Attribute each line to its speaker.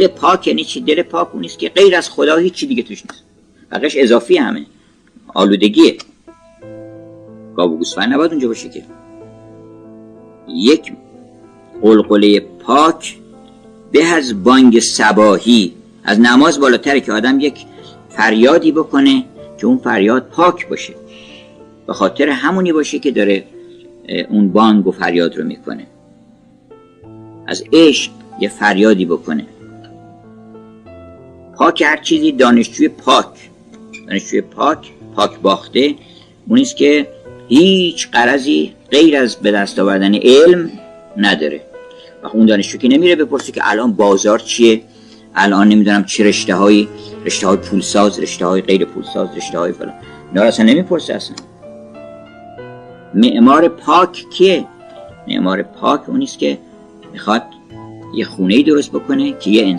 Speaker 1: دل پاک یعنی چی؟ دل پاک اون نیست که غیر از خدا هیچی دیگه توش نیست، بقیش اضافی همه، آلودگیه. گاو و گوسفند نباید اونجا باشه که. یک قلقله پاک به از بانگ صباحی، از نماز بالاتره که آدم یک فریادی بکنه که اون فریاد پاک باشه، به خاطر همونی باشه که داره اون بانگ و فریاد رو میکنه. از عشق یه فریادی بکنه. پاک هر چیزی، دانشجوی پاک، دانشجوی پاک باخته اونیست که هیچ غرضی غیر از به دست آوردن علم نداره. و اون دانشجو که نمیره بپرسه که الان بازار چیه، الان نمیدونم چه رشته های پولساز، رشته های غیر پولساز، رشته های فلان، اینا اصلا نمیپرسه. اصلا معمار پاک کیه؟ معمار پاک اونیست که میخواد یه خونه‌ای درست بکنه که یه انسان